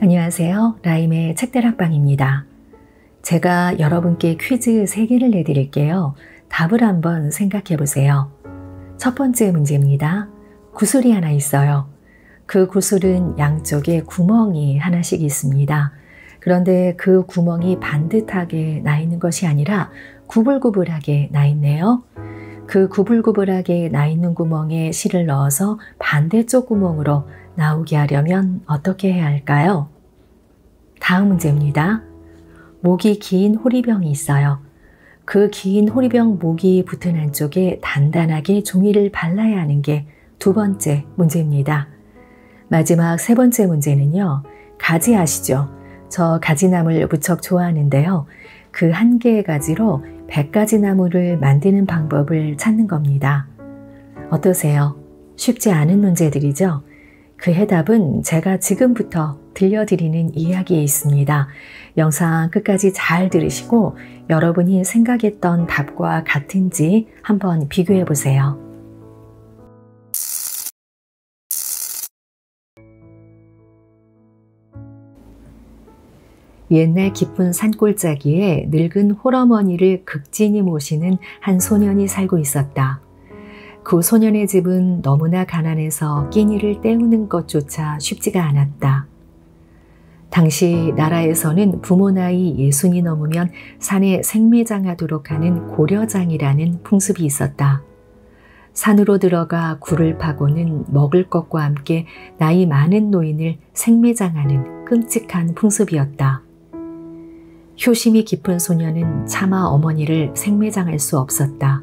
안녕하세요. 라임의 책다락방입니다. 제가 여러분께 퀴즈 3개를 내드릴게요. 답을 한번 생각해 보세요. 첫 번째 문제입니다. 구슬이 하나 있어요. 그 구슬은 양쪽에 구멍이 하나씩 있습니다. 그런데 그 구멍이 반듯하게 나 있는 것이 아니라 구불구불하게 나 있네요. 그 구불구불하게 나 있는 구멍에 실을 넣어서 반대쪽 구멍으로 나오게 하려면 어떻게 해야 할까요? 다음 문제입니다. 목이 긴 호리병이 있어요. 그 긴 호리병 목이 붙은 한쪽에 단단하게 종이를 발라야 하는 게 두 번째 문제입니다. 마지막 세 번째 문제는요. 가지 아시죠? 저 가지나물 무척 좋아하는데요. 그 한 개의 가지로 100가지 나무를 만드는 방법을 찾는 겁니다. 어떠세요? 쉽지 않은 문제들이죠? 그 해답은 제가 지금부터 들려드리는 이야기에 있습니다. 영상 끝까지 잘 들으시고 여러분이 생각했던 답과 같은지 한번 비교해 보세요. 옛날 깊은 산골짜기에 늙은 홀어머니를 극진히 모시는 한 소년이 살고 있었다. 그 소년의 집은 너무나 가난해서 끼니를 때우는 것조차 쉽지가 않았다. 당시 나라에서는 부모 나이 60이 넘으면 산에 생매장하도록 하는 고려장이라는 풍습이 있었다. 산으로 들어가 굴을 파고는 먹을 것과 함께 나이 많은 노인을 생매장하는 끔찍한 풍습이었다. 효심이 깊은 소년은 차마 어머니를 생매장할 수 없었다.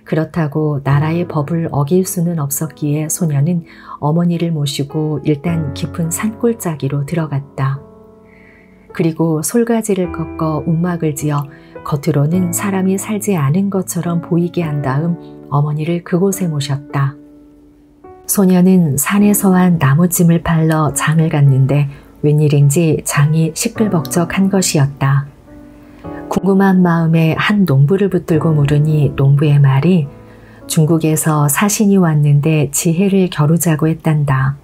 그렇다고 나라의 법을 어길 수는 없었기에 소년은 어머니를 모시고 일단 깊은 산골짜기로 들어갔다. 그리고 솔가지를 꺾어 움막을 지어 겉으로는 사람이 살지 않은 것처럼 보이게 한 다음 어머니를 그곳에 모셨다. 소년은 산에서 한 나무찜을 팔러 장을 갔는데 웬일인지 장이 시끌벅적한 것이었다. 궁금한 마음에 한 농부를 붙들고 물으니 농부의 말이 중국에서 사신이 왔는데 지혜를 겨루자고 했단다.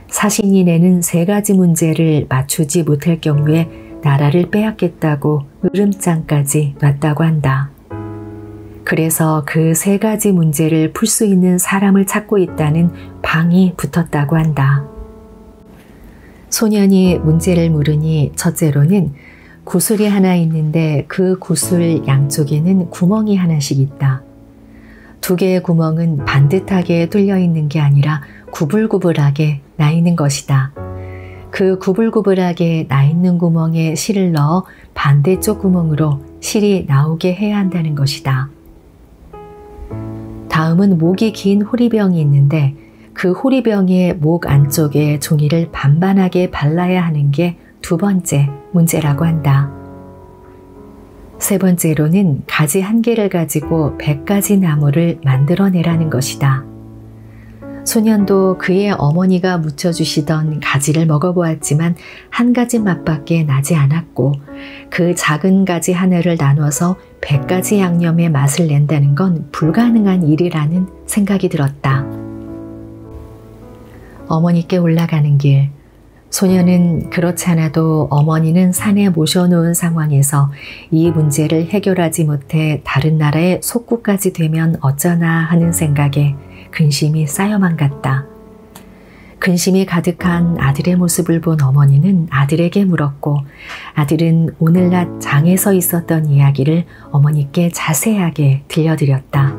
사신이 내는 3가지 문제를 맞추지 못할 경우에 나라를 빼앗겠다고 으름장까지 놨다고 한다. 그래서 그 3가지 문제를 풀 수 있는 사람을 찾고 있다는 방이 붙었다고 한다. 소년이 문제를 물으니 첫째로는 구슬이 하나 있는데 그 구슬 양쪽에는 구멍이 하나씩 있다. 2개의 구멍은 반듯하게 뚫려 있는 게 아니라 구불구불하게 나 있는 것이다. 그 구불구불하게 나 있는 구멍에 실을 넣어 반대쪽 구멍으로 실이 나오게 해야 한다는 것이다. 다음은 목이 긴 호리병이 있는데 그 호리병의 목 안쪽에 종이를 반반하게 발라야 하는 게 2번째 문제라고 한다. 3번째로는 가지 1개를 가지고 100가지 나무를 만들어내라는 것이다. 소년도 그의 어머니가 무쳐주시던 가지를 먹어보았지만 한 가지 맛밖에 나지 않았고 그 작은 가지 하나를 나눠서 100가지 양념의 맛을 낸다는 건 불가능한 일이라는 생각이 들었다. 어머니께 올라가는 길. 소년은 그렇지 않아도 어머니는 산에 모셔놓은 상황에서 이 문제를 해결하지 못해 다른 나라의 속구까지 되면 어쩌나 하는 생각에 근심이 쌓여만 갔다. 근심이 가득한 아들의 모습을 본 어머니는 아들에게 물었고 아들은 오늘낮 장에서 있었던 이야기를 어머니께 자세하게 들려드렸다.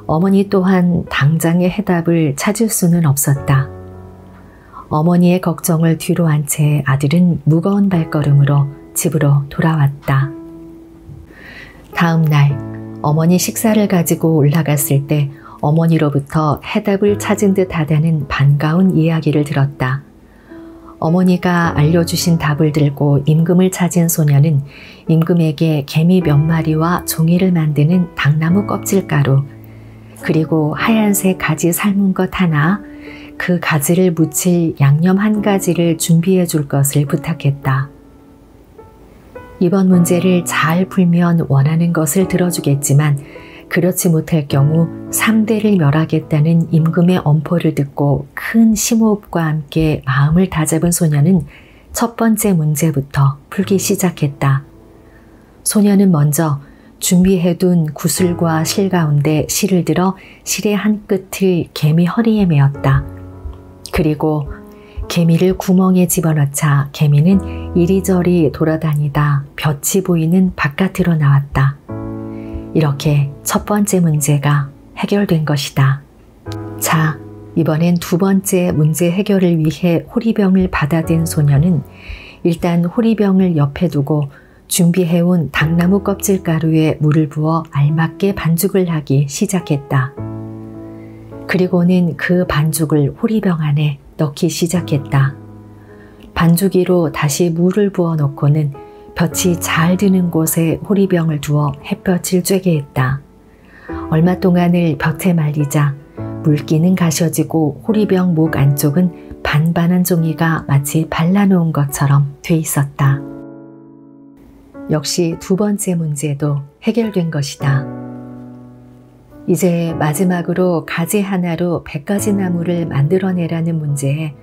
어머니 또한 당장의 해답을 찾을 수는 없었다. 어머니의 걱정을 뒤로 한 채 아들은 무거운 발걸음으로 집으로 돌아왔다. 다음 날 어머니 식사를 가지고 올라갔을 때 어머니로부터 해답을 찾은 듯 하다는 반가운 이야기를 들었다. 어머니가 알려주신 답을 들고 임금을 찾은 소년은 임금에게 개미 몇 마리와 종이를 만드는 당나무 껍질가루 그리고 하얀색 가지 삶은 것 하나, 그 가지를 무칠 양념 1가지를 준비해 줄 것을 부탁했다. 이번 문제를 잘 풀면 원하는 것을 들어주겠지만 그렇지 못할 경우 3대를 멸하겠다는 임금의 엄포를 듣고 큰 심호흡과 함께 마음을 다잡은 소녀는 첫 번째 문제부터 풀기 시작했다. 소녀는 먼저 준비해둔 구슬과 실 가운데 실을 들어 실의 한 끝을 개미 허리에 메었다. 그리고 개미를 구멍에 집어넣자 개미는 이리저리 돌아다니다 볕이 보이는 바깥으로 나왔다. 이렇게 첫 번째 문제가 해결된 것이다. 자, 이번엔 두 번째 문제 해결을 위해 호리병을 받아든 소녀는 일단 호리병을 옆에 두고 준비해온 당나무 껍질 가루에 물을 부어 알맞게 반죽을 하기 시작했다. 그리고는 그 반죽을 호리병 안에 넣기 시작했다. 반죽이로 다시 물을 부어 넣고는 볕이 잘 드는 곳에 호리병을 두어 햇볕을 쬐게 했다. 얼마 동안을 볕에 말리자 물기는 가셔지고 호리병 목 안쪽은 반반한 종이가 마치 발라놓은 것처럼 돼 있었다. 역시 두 번째 문제도 해결된 것이다. 이제 마지막으로 가지 하나로 100가지 나무를 만들어내라는 문제에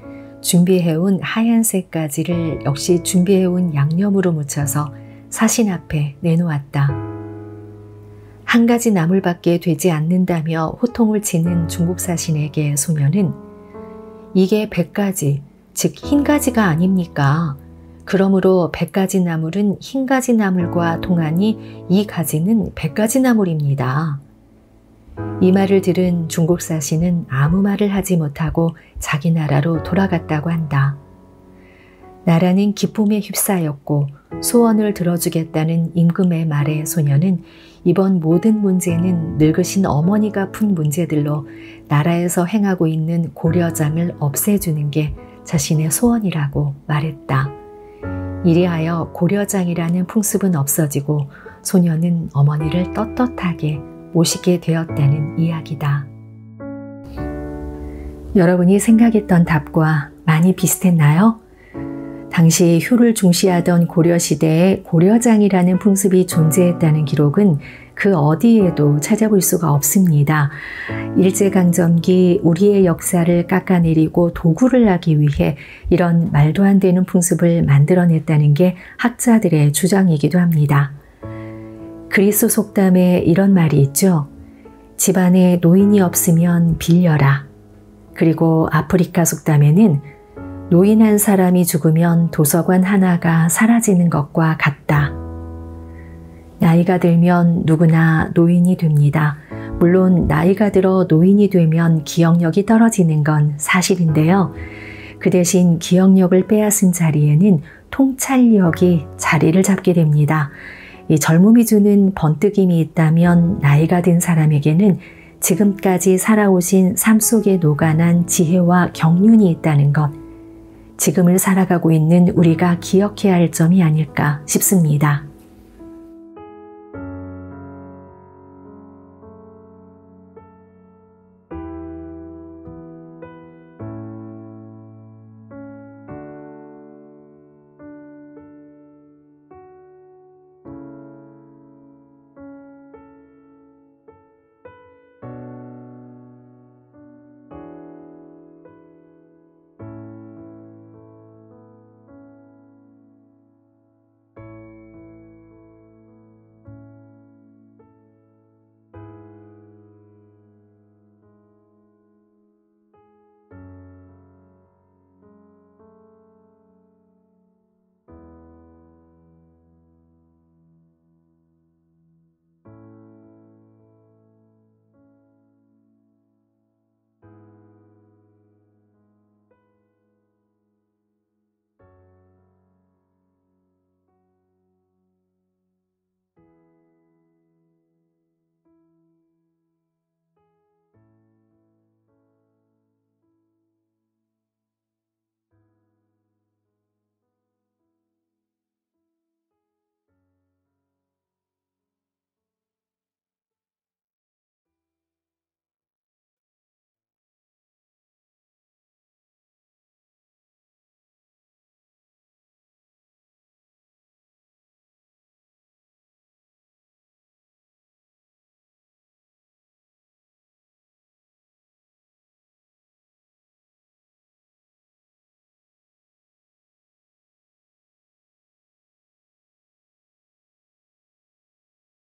준비해온 하얀색 가지를 역시 준비해온 양념으로 묻혀서 사신 앞에 내놓았다. 한 가지 나물밖에 되지 않는다며 호통을 치는 중국 사신에게 소녀는 이게 100가지, 즉 흰가지가 아닙니까? 그러므로 100가지 나물은 흰가지 나물과 동하니 이 가지는 100가지 나물입니다. 이 말을 들은 중국 사신은 아무 말을 하지 못하고 자기 나라로 돌아갔다고 한다. 나라는 기쁨에 휩싸였고 소원을 들어주겠다는 임금의 말에 소녀는 이번 모든 문제는 늙으신 어머니가 푼 문제들로 나라에서 행하고 있는 고려장을 없애주는 게 자신의 소원이라고 말했다. 이리하여 고려장이라는 풍습은 없어지고 소녀는 어머니를 떳떳하게 모시게 되었다는 이야기다. 여러분이 생각했던 답과 많이 비슷했나요? 당시 효를 중시하던 고려시대에 고려장이라는 풍습이 존재했다는 기록은 그 어디에도 찾아볼 수가 없습니다. 일제강점기 우리의 역사를 깎아내리고 도구를 하기 위해 이런 말도 안 되는 풍습을 만들어냈다는 게 학자들의 주장이기도 합니다. 그리스 속담에 이런 말이 있죠. 집안에 노인이 없으면 빌려라. 그리고 아프리카 속담에는 노인 한 사람이 죽으면 도서관 하나가 사라지는 것과 같다. 나이가 들면 누구나 노인이 됩니다. 물론 나이가 들어 노인이 되면 기억력이 떨어지는 건 사실인데요. 그 대신 기억력을 빼앗은 자리에는 통찰력이 자리를 잡게 됩니다. 이 젊음이 주는 번뜩임이 있다면 나이가 든 사람에게는 지금까지 살아오신 삶 속에 녹아난 지혜와 경륜이 있다는 것, 지금을 살아가고 있는 우리가 기억해야 할 점이 아닐까 싶습니다.